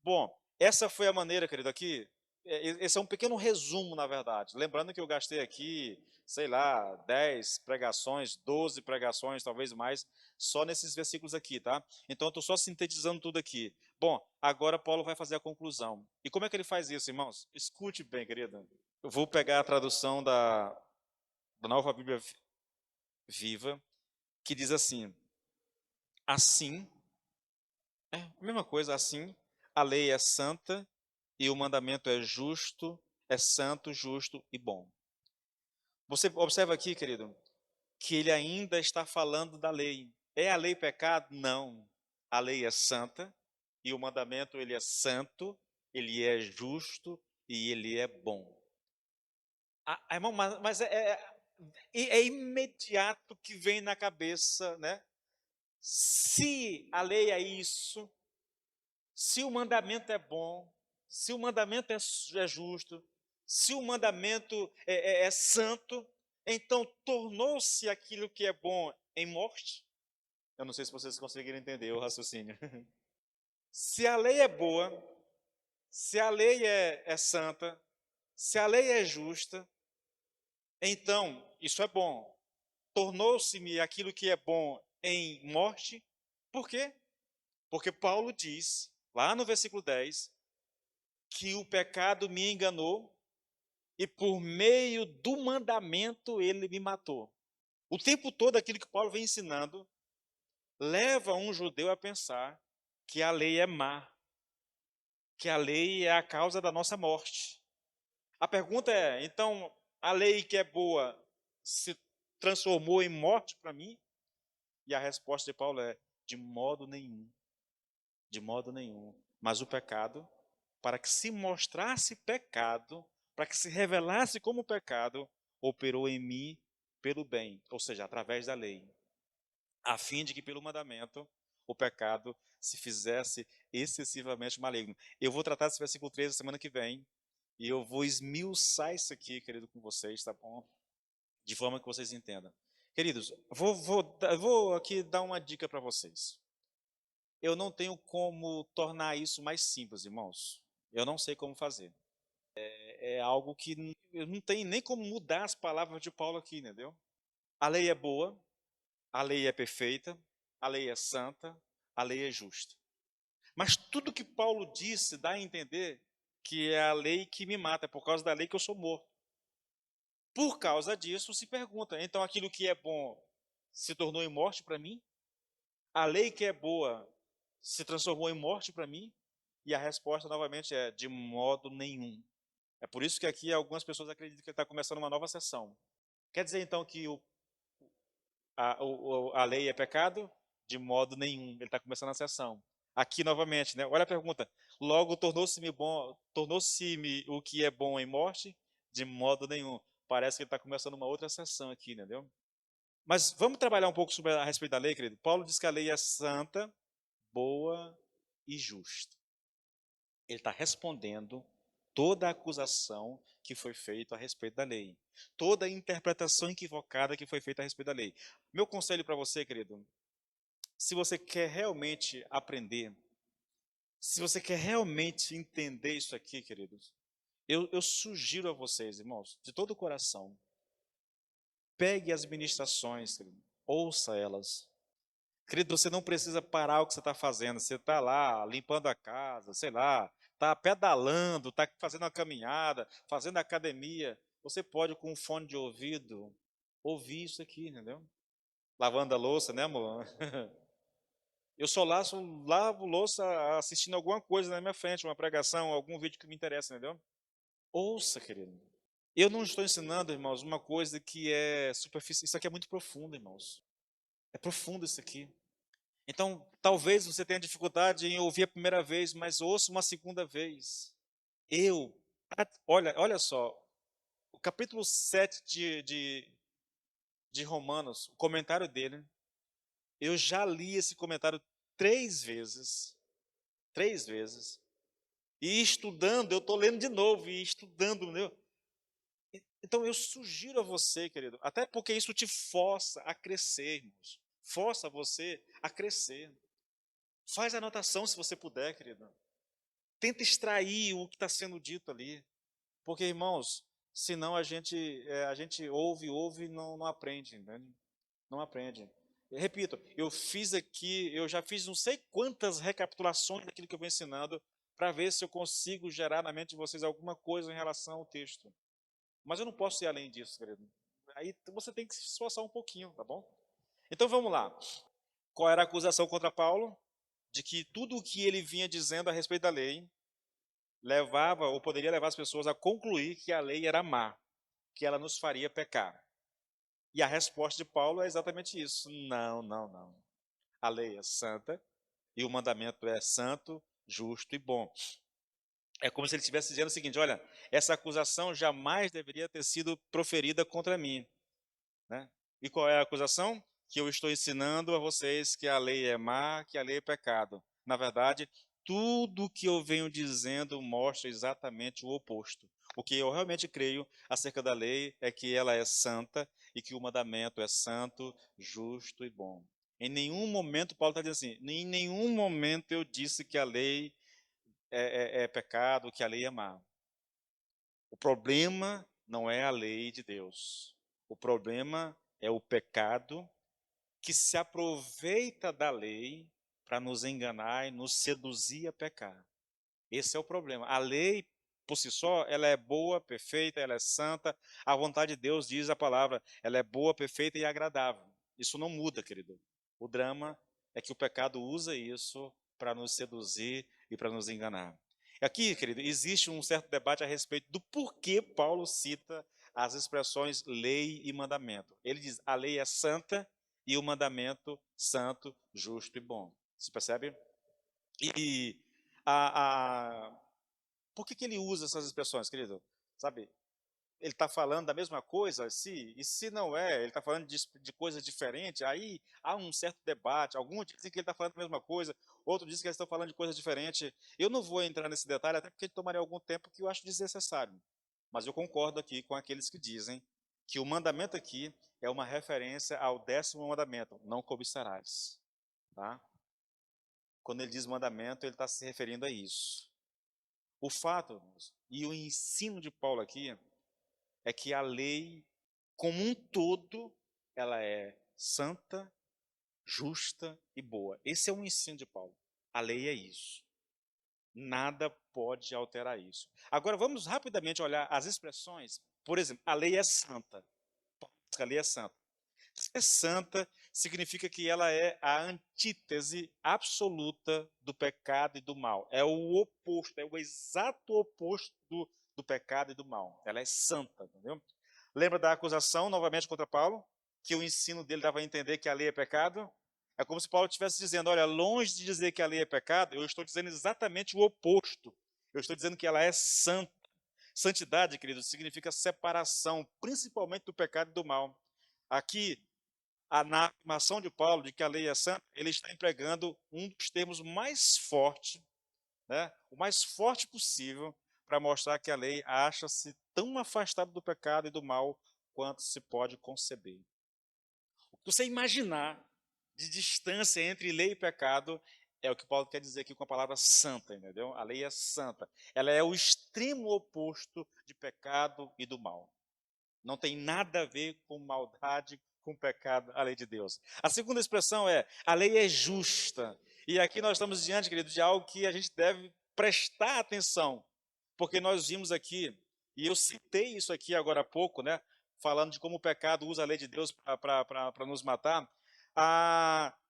Bom, essa foi a maneira, querido, aqui. Esse é um pequeno resumo, na verdade. Lembrando que eu gastei aqui, sei lá, 10 pregações, 12 pregações, talvez mais, só nesses versículos aqui, tá? Então, eu estou só sintetizando tudo aqui. Bom, agora Paulo vai fazer a conclusão. E como é que ele faz isso, irmãos? Escute bem, querido. Eu vou pegar a tradução da Nova Bíblia Viva, que diz assim: assim, a mesma coisa, assim, a lei é santa e o mandamento é justo, é santo, justo e bom. Você observa aqui, querido, que ele ainda está falando da lei. É a lei pecado? Não. A lei é santa e o mandamento ele é santo, ele é justo e ele é bom. Irmão, mas é imediato que vem na cabeça, né? Se a lei é isso, se o mandamento é bom, se o mandamento é justo, se o mandamento é santo, então tornou-se aquilo que é bom em morte? Eu não sei se vocês conseguiram entender o raciocínio. Se a lei é boa, se a lei é santa, se a lei é justa, então isso é bom. Tornou-se-me aquilo que é bom em morte, por quê? Porque Paulo diz, lá no versículo 10, que o pecado me enganou e por meio do mandamento ele me matou. O tempo todo aquilo que Paulo vem ensinando leva um judeu a pensar que a lei é má, que a lei é a causa da nossa morte. A pergunta é, então, a lei que é boa se transformou em morte para mim? E a resposta de Paulo é, de modo nenhum. De modo nenhum. Mas o pecado, para que se mostrasse pecado, para que se revelasse como pecado, operou em mim pelo bem, ou seja, através da lei, a fim de que pelo mandamento o pecado se fizesse excessivamente maligno. Eu vou tratar desse versículo 13 semana que vem, e eu vou esmiuçar isso aqui, querido, com vocês, tá bom? De forma que vocês entendam. Queridos, vou aqui dar uma dica para vocês. Eu não tenho como tornar isso mais simples, irmãos. Eu não sei como fazer. É algo que eu não tenho nem como mudar as palavras de Paulo aqui, entendeu? A lei é boa, a lei é perfeita, a lei é santa, a lei é justa. Mas tudo que Paulo disse dá a entender que é a lei que me mata, é por causa da lei que eu sou morto. Por causa disso, se pergunta, então aquilo que é bom se tornou em morte para mim? A lei que é boa se transformou em morte para mim? E a resposta, novamente, é de modo nenhum. É por isso que aqui algumas pessoas acreditam que ele está começando uma nova sessão. Quer dizer, então, que a lei é pecado? De modo nenhum. Ele está começando a sessão. Aqui, novamente, né? Olha a pergunta. Logo, tornou-se-me bom, tornou-se-me o que é bom em morte? De modo nenhum. Parece que ele está começando uma outra sessão aqui, entendeu? Mas vamos trabalhar um pouco sobre a respeito da lei, querido? Paulo diz que a lei é santa, boa e justa. Ele está respondendo toda a acusação que foi feita a respeito da lei, toda a interpretação equivocada que foi feita a respeito da lei. Meu conselho para você, querido, se você quer realmente aprender, se você quer realmente entender isso aqui, queridos, eu sugiro a vocês, irmãos, de todo o coração, pegue as ministrações, querido, ouça elas. Querido, você não precisa parar o que você está fazendo. Você está lá limpando a casa, sei lá, está pedalando, está fazendo uma caminhada, fazendo academia. Você pode, com um fone de ouvido, ouvir isso aqui, entendeu? Lavando a louça, né, amor? Eu só lavo louça assistindo alguma coisa na minha frente, uma pregação, algum vídeo que me interessa, entendeu? Ouça, querido. Eu não estou ensinando, irmãos, uma coisa que é superficial. Isso aqui é muito profundo, irmãos. É profundo isso aqui. Então, talvez você tenha dificuldade em ouvir a primeira vez, mas ouça uma segunda vez. Olha só, o capítulo 7 de de Romanos, o comentário dele, eu já li esse comentário 3 vezes, 3 vezes, e estudando, eu estou lendo de novo, e estudando, entendeu? Então eu sugiro a você, querido, até porque isso te força a crescer, irmãos, força você a crescer. Faz anotação se você puder, querido. Tenta extrair o que está sendo dito ali. Porque, irmãos, senão a gente ouve e não aprende, entende? Não aprende. Repito, eu já fiz não sei quantas recapitulações daquilo que eu vou ensinando para ver se eu consigo gerar na mente de vocês alguma coisa em relação ao texto. Mas eu não posso ir além disso, querido. Aí você tem que se esforçar um pouquinho, tá bom? Então vamos lá. Qual era a acusação contra Paulo? De que tudo o que ele vinha dizendo a respeito da lei levava ou poderia levar as pessoas a concluir que a lei era má, que ela nos faria pecar. E a resposta de Paulo é exatamente isso. Não, não, não. A lei é santa e o mandamento é santo, justo e bom. É como se ele estivesse dizendo o seguinte: olha, essa acusação jamais deveria ter sido proferida contra mim, né? E qual é a acusação? Que eu estou ensinando a vocês que a lei é má, que a lei é pecado. Na verdade, tudo o que eu venho dizendo mostra exatamente o oposto. O que eu realmente creio acerca da lei é que ela é santa e que o mandamento é santo, justo e bom. Em nenhum momento, Paulo está dizendo assim, em nenhum momento eu disse que a lei é pecado, que a lei é má. O problema não é a lei de Deus. O problema é o pecado que se aproveita da lei para nos enganar e nos seduzir a pecar. Esse é o problema. A lei, por si só, ela é boa, perfeita, ela é santa. A vontade de Deus, diz a palavra, ela é boa, perfeita e agradável. Isso não muda, querido. O drama é que o pecado usa isso para nos seduzir e para nos enganar. Aqui, querido, existe um certo debate a respeito do porquê Paulo cita as expressões lei e mandamento. Ele diz, a lei é santa e o mandamento santo, justo e bom. Você percebe? E a, a, por que ele usa essas expressões, querido? Sabe, ele está falando da mesma coisa, e se não é, ele está falando de coisas diferentes, aí há um certo debate. Alguns dizem que ele está falando da mesma coisa, outros dizem que eles estão falando de coisas diferentes. Eu não vou entrar nesse detalhe, até porque tomaria algum tempo que eu acho desnecessário. Mas eu concordo aqui com aqueles que dizem que o mandamento aqui é uma referência ao 10º mandamento, não cobiçarás. Tá? Quando ele diz mandamento, ele está se referindo a isso. O fato, irmãos, e o ensino de Paulo aqui, é que a lei, como um todo, ela é santa, justa e boa. Esse é o ensino de Paulo. A lei é isso. Nada pode alterar isso. Agora, vamos rapidamente olhar as expressões. Por exemplo, a lei é santa. A lei é santa. Ser santa significa que ela é a antítese absoluta do pecado e do mal. É o oposto, é o exato oposto do pecado e do mal. Ela é santa, entendeu? Lembra da acusação, novamente, contra Paulo? Que o ensino dele dava a entender que a lei é pecado? É como se Paulo estivesse dizendo, olha, longe de dizer que a lei é pecado, eu estou dizendo exatamente o oposto. Eu estou dizendo que ela é santa. Santidade, querido, significa separação, principalmente do pecado e do mal. Aqui, na afirmação de Paulo de que a lei é santa, ele está empregando um dos termos mais fortes, né, o mais forte possível, para mostrar que a lei acha-se tão afastada do pecado e do mal quanto se pode conceber. O que você imaginar de distância entre lei e pecado é o que Paulo quer dizer aqui com a palavra santa, entendeu? A lei é santa. Ela é o extremo oposto de pecado e do mal. Não tem nada a ver com maldade, com pecado, a lei de Deus. A segunda expressão é, a lei é justa. E aqui nós estamos diante, querido, de algo que a gente deve prestar atenção. Porque nós vimos aqui, e eu citei isso aqui agora há pouco, né? Falando de como o pecado usa a lei de Deus para nos matar.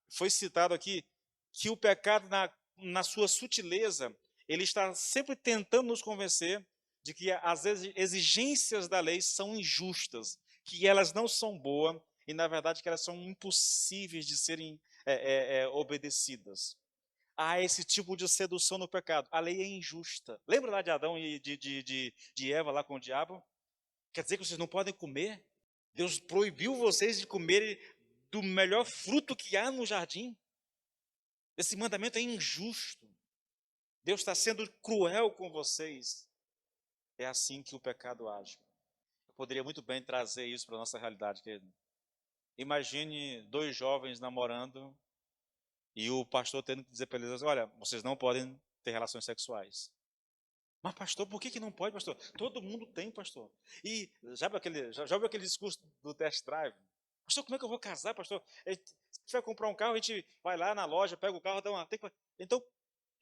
Foi citado aqui que o pecado, na sua sutileza, ele está sempre tentando nos convencer de que as exigências da lei são injustas, que elas não são boas e, na verdade, que elas são impossíveis de serem obedecidas. Há esse tipo de sedução no pecado. A lei é injusta. Lembra lá de Adão e de Eva lá com o diabo? Quer dizer que vocês não podem comer Deus proibiu vocês de comerem do melhor fruto que há no jardim. Esse mandamento é injusto. Deus está sendo cruel com vocês. É assim que o pecado age. Eu poderia muito bem trazer isso para a nossa realidade, querido. Imagine dois jovens namorando e o pastor tendo que dizer para eles: olha, vocês não podem ter relações sexuais. Mas, pastor, por que não pode, pastor? Todo mundo tem, pastor. E já ouviu aquele discurso do test drive? Pastor, como é que eu vou casar, pastor? Se você vai comprar um carro, a gente vai lá na loja, pega o carro, dá uma... Então,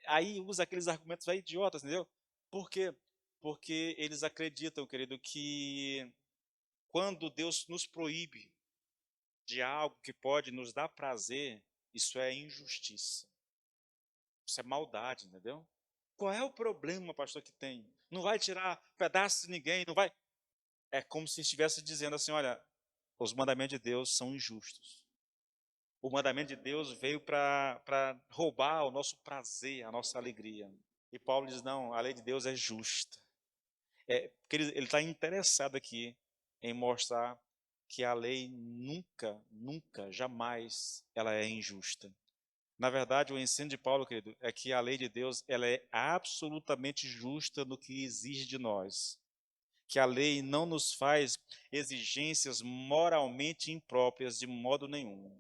aí usa aqueles argumentos aí idiotas, entendeu? Por quê? Porque eles acreditam, querido, que quando Deus nos proíbe de algo que pode nos dar prazer, isso é injustiça. Isso é maldade, entendeu? Qual é o problema, pastor, que tem? Não vai tirar pedaço de ninguém, não vai. É como se estivesse dizendo assim: olha, os mandamentos de Deus são injustos. O mandamento de Deus veio para roubar o nosso prazer, a nossa alegria. E Paulo diz: não, a lei de Deus é justa. Porque ele está interessado aqui em mostrar que a lei nunca, nunca, jamais ela é injusta. Na verdade, o ensino de Paulo, querido, é que a lei de Deus ela é absolutamente justa no que exige de nós. Que a lei não nos faz exigências moralmente impróprias de modo nenhum.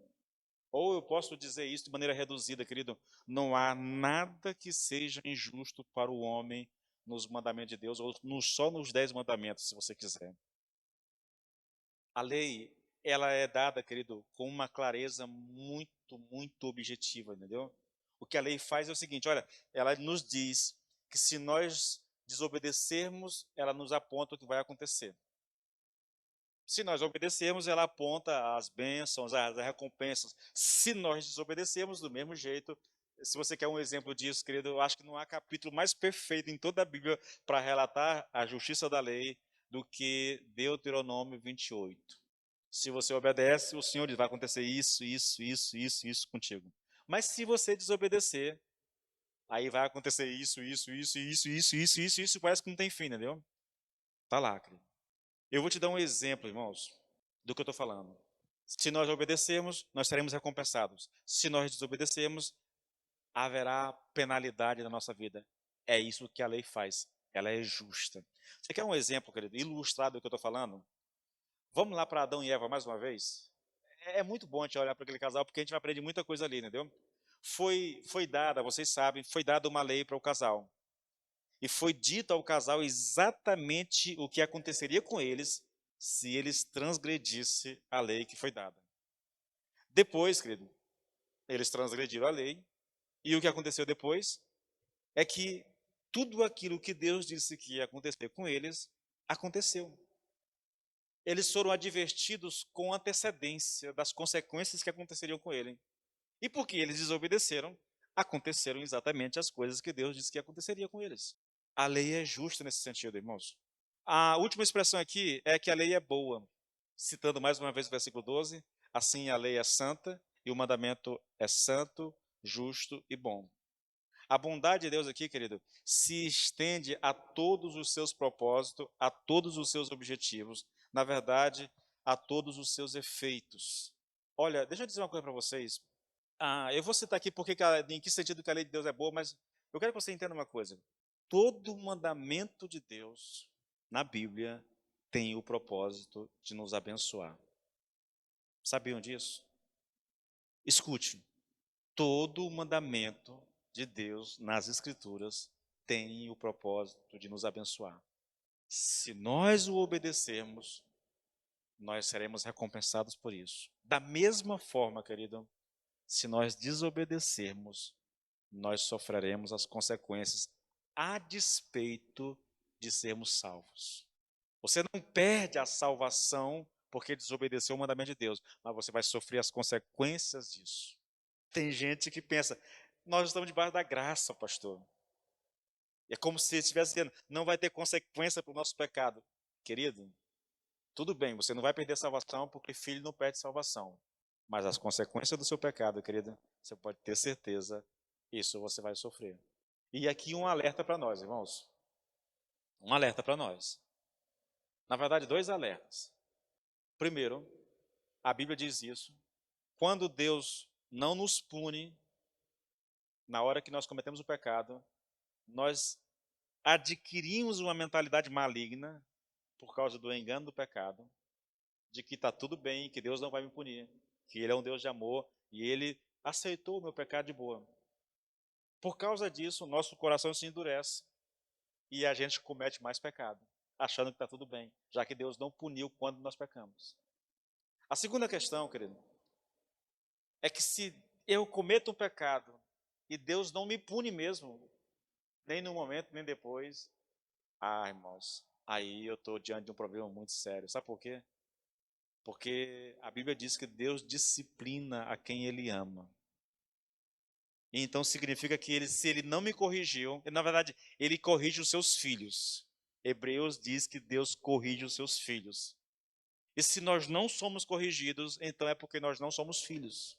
Ou eu posso dizer isso de maneira reduzida, querido, não há nada que seja injusto para o homem nos mandamentos de Deus, ou só nos 10 mandamentos, se você quiser. A lei, ela é dada, querido, com uma clareza muito, muito objetiva, entendeu? O que a lei faz é o seguinte: olha, ela nos diz que se nós desobedecermos, ela nos aponta o que vai acontecer. Se nós obedecermos, ela aponta as bênçãos, as recompensas. Se nós desobedecermos, do mesmo jeito, se você quer um exemplo disso, querido, eu acho que não há capítulo mais perfeito em toda a Bíblia para relatar a justiça da lei do que Deuteronômio 28. Se você obedece, o Senhor diz: vai acontecer isso, isso, isso, isso, isso contigo. Mas se você desobedecer, aí vai acontecer isso, isso, isso, isso, isso, isso, isso, isso, parece que não tem fim, entendeu? Tá lá, querido. Eu vou te dar um exemplo, irmãos, do que eu estou falando. Se nós obedecermos, nós seremos recompensados. Se nós desobedecermos, haverá penalidade na nossa vida. É isso que a lei faz. Ela é justa. Você quer um exemplo, querido, ilustrado do que eu estou falando? Vamos lá para Adão e Eva mais uma vez? É muito bom a gente olhar para aquele casal, porque a gente vai aprender muita coisa ali, entendeu? Foi dada, vocês sabem, foi dada uma lei para o casal. E foi dito ao casal exatamente o que aconteceria com eles se eles transgredissem a lei que foi dada. Depois, querido, eles transgrediram a lei, e o que aconteceu depois é que tudo aquilo que Deus disse que ia acontecer com eles, aconteceu. Eles foram advertidos com antecedência das consequências que aconteceriam com ele. E porque eles desobedeceram, aconteceram exatamente as coisas que Deus disse que aconteceria com eles. A lei é justa nesse sentido, irmãos. A última expressão aqui é que a lei é boa. Citando mais uma vez o versículo 12, assim a lei é santa e o mandamento é santo, justo e bom. A bondade de Deus aqui, querido, se estende a todos os seus propósitos, a todos os seus objetivos, na verdade, a todos os seus efeitos. Olha, deixa eu dizer uma coisa para vocês. Eu vou citar aqui porque em que sentido que a lei de Deus é boa, mas eu quero que você entenda uma coisa. Todo mandamento de Deus na Bíblia tem o propósito de nos abençoar. Sabiam disso? Escute, todo mandamento de Deus nas Escrituras tem o propósito de nos abençoar. Se nós o obedecermos, nós seremos recompensados por isso. Da mesma forma, querido, se nós desobedecermos, nós sofreremos as consequências a despeito de sermos salvos. Você não perde a salvação porque desobedeceu o mandamento de Deus, mas você vai sofrer as consequências disso. Tem gente que pensa: nós estamos debaixo da graça, pastor. É como se estivesse dizendo: não vai ter consequência para o nosso pecado. Querido, tudo bem, você não vai perder a salvação porque filho não perde salvação. Mas as consequências do seu pecado, querido, você pode ter certeza, isso você vai sofrer. E aqui um alerta para nós, irmãos. Um alerta para nós. Na verdade, dois alertas. Primeiro, a Bíblia diz isso. Quando Deus não nos pune na hora que nós cometemos o pecado, nós adquirimos uma mentalidade maligna por causa do engano do pecado, de que está tudo bem, que Deus não vai me punir, que Ele é um Deus de amor e Ele aceitou o meu pecado de boa. Por causa disso, nosso coração se endurece e a gente comete mais pecado, achando que está tudo bem, já que Deus não puniu quando nós pecamos. A segunda questão, querido, é que se eu cometo um pecado e Deus não me pune mesmo, nem no momento, nem depois, irmãos, aí eu estou diante de um problema muito sério. Sabe por quê? Porque a Bíblia diz que Deus disciplina a quem Ele ama. E então significa que Ele, se Ele não me corrigiu, na verdade, Ele corrige os seus filhos. Hebreus diz que Deus corrige os seus filhos. E se nós não somos corrigidos, então é porque nós não somos filhos.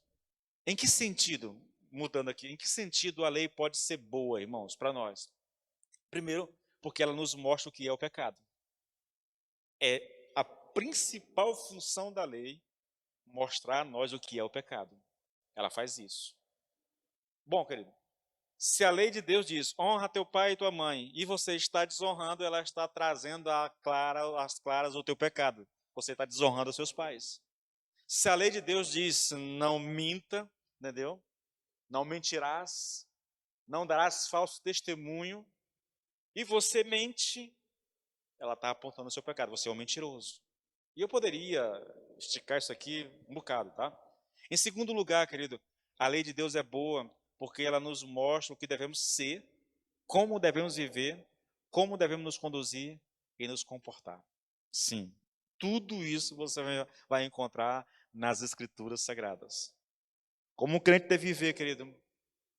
Em que sentido, mudando aqui, em que sentido a lei pode ser boa, irmãos, para nós? Primeiro, porque ela nos mostra o que é o pecado. É a principal função da lei mostrar a nós o que é o pecado. Ela faz isso. Bom, querido, se a lei de Deus diz, honra teu pai e tua mãe, e você está desonrando, ela está trazendo às claras o teu pecado. Você está desonrando os seus pais. Se a lei de Deus diz, não minta, entendeu? Não mentirás, não darás falso testemunho, e você mente, ela está apontando o seu pecado, você é um mentiroso. E eu poderia esticar isso aqui um bocado, tá? Em segundo lugar, querido, a lei de Deus é boa porque ela nos mostra o que devemos ser, como devemos viver, como devemos nos conduzir e nos comportar. Sim, tudo isso você vai encontrar nas Escrituras Sagradas. Como um crente deve viver, querido,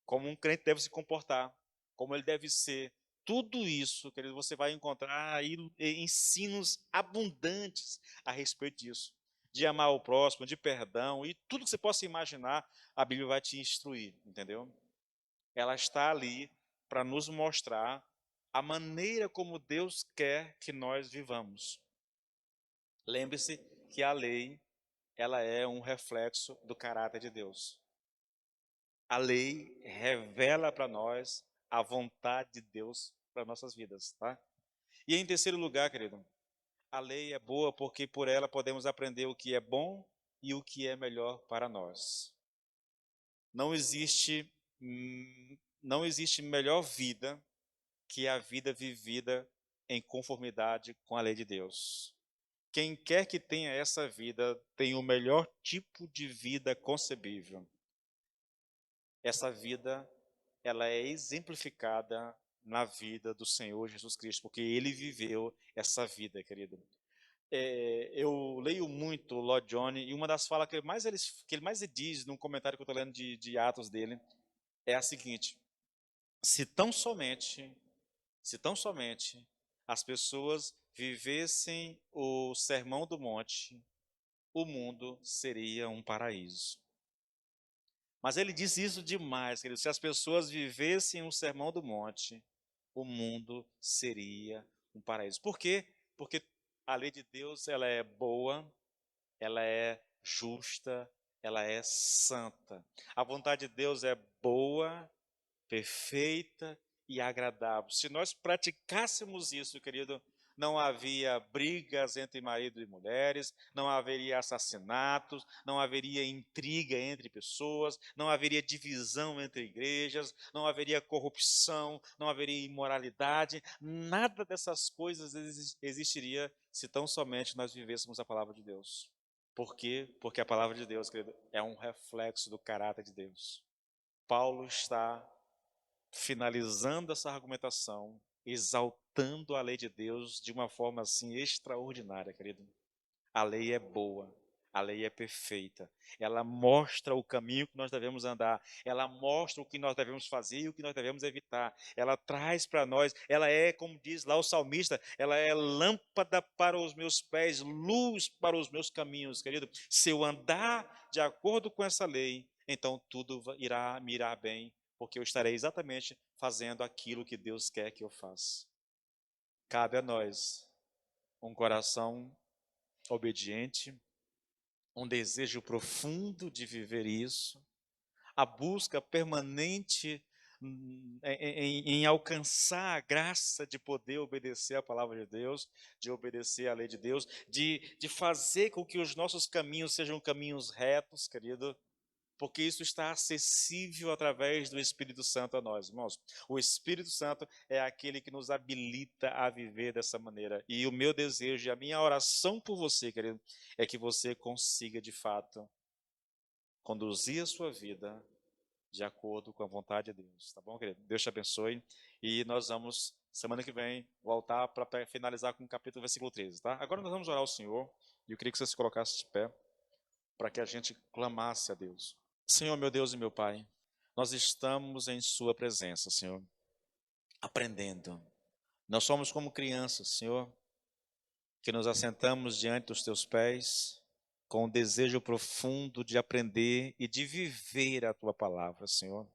como um crente deve se comportar, como ele deve ser. Tudo isso, querido, você vai encontrar aí ensinos abundantes a respeito disso. De amar o próximo, de perdão e tudo que você possa imaginar, a Bíblia vai te instruir, entendeu? Ela está ali para nos mostrar a maneira como Deus quer que nós vivamos. Lembre-se que a lei, ela é um reflexo do caráter de Deus. A lei revela para nós a vontade de Deus para nossas vidas, tá? E em terceiro lugar, querido, a lei é boa porque por ela podemos aprender o que é bom e o que é melhor para nós. Não existe, não existe melhor vida que a vida vivida em conformidade com a lei de Deus. Quem quer que tenha essa vida tem o melhor tipo de vida concebível. Essa vida, ela é exemplificada na vida do Senhor Jesus Cristo, porque Ele viveu essa vida, querido. Eu leio muito o Lord John, e uma das falas que ele mais diz num comentário que eu estou lendo de Atos dele, é a seguinte: se tão somente, se tão somente as pessoas vivessem o Sermão do Monte, o mundo seria um paraíso. Mas ele diz isso demais, querido. Se as pessoas vivessem o Sermão do Monte, o mundo seria um paraíso. Por quê? Porque a lei de Deus, ela é boa, ela é justa, ela é santa. A vontade de Deus é boa, perfeita e agradável. Se nós praticássemos isso, querido, não havia brigas entre marido e mulheres, não haveria assassinatos, não haveria intriga entre pessoas, não haveria divisão entre igrejas, não haveria corrupção, não haveria imoralidade, nada dessas coisas existiria se tão somente nós vivêssemos a palavra de Deus. Por quê? Porque a palavra de Deus, querido, é um reflexo do caráter de Deus. Paulo está finalizando essa argumentação, exaltando a lei de Deus de uma forma assim extraordinária, querido. A lei é boa, a lei é perfeita. Ela mostra o caminho que nós devemos andar, ela mostra o que nós devemos fazer e o que nós devemos evitar. Ela traz para nós, ela é, como diz lá o salmista, ela é lâmpada para os meus pés, luz para os meus caminhos, querido. Se eu andar de acordo com essa lei, então tudo me irá bem, porque eu estarei exatamente fazendo aquilo que Deus quer que eu faça. Cabe a nós um coração obediente, um desejo profundo de viver isso, a busca permanente em alcançar a graça de poder obedecer à palavra de Deus, de obedecer à lei de Deus, de fazer com que os nossos caminhos sejam caminhos retos, querido, porque isso está acessível através do Espírito Santo a nós, irmãos. O Espírito Santo é aquele que nos habilita a viver dessa maneira. E o meu desejo e a minha oração por você, querido, é que você consiga, de fato, conduzir a sua vida de acordo com a vontade de Deus, tá bom, querido? Deus te abençoe. E nós vamos, semana que vem, voltar para finalizar com o capítulo, versículo 13, tá? Agora nós vamos orar ao Senhor, e eu queria que você se colocasse de pé, para que a gente clamasse a Deus. Senhor, meu Deus e meu Pai, nós estamos em Sua presença, Senhor, aprendendo. Nós somos como crianças, Senhor, que nos assentamos diante dos Teus pés, com um desejo profundo de aprender e de viver a Tua palavra, Senhor.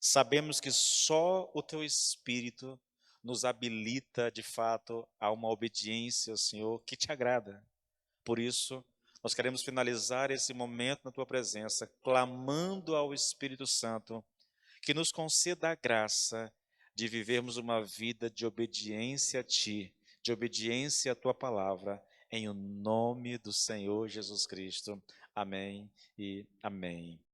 Sabemos que só o Teu Espírito nos habilita, de fato, a uma obediência, Senhor, que te agrada. Por isso, nós queremos finalizar esse momento na Tua presença, clamando ao Espírito Santo que nos conceda a graça de vivermos uma vida de obediência a Ti, de obediência à Tua palavra, em o nome do Senhor Jesus Cristo. Amém e amém.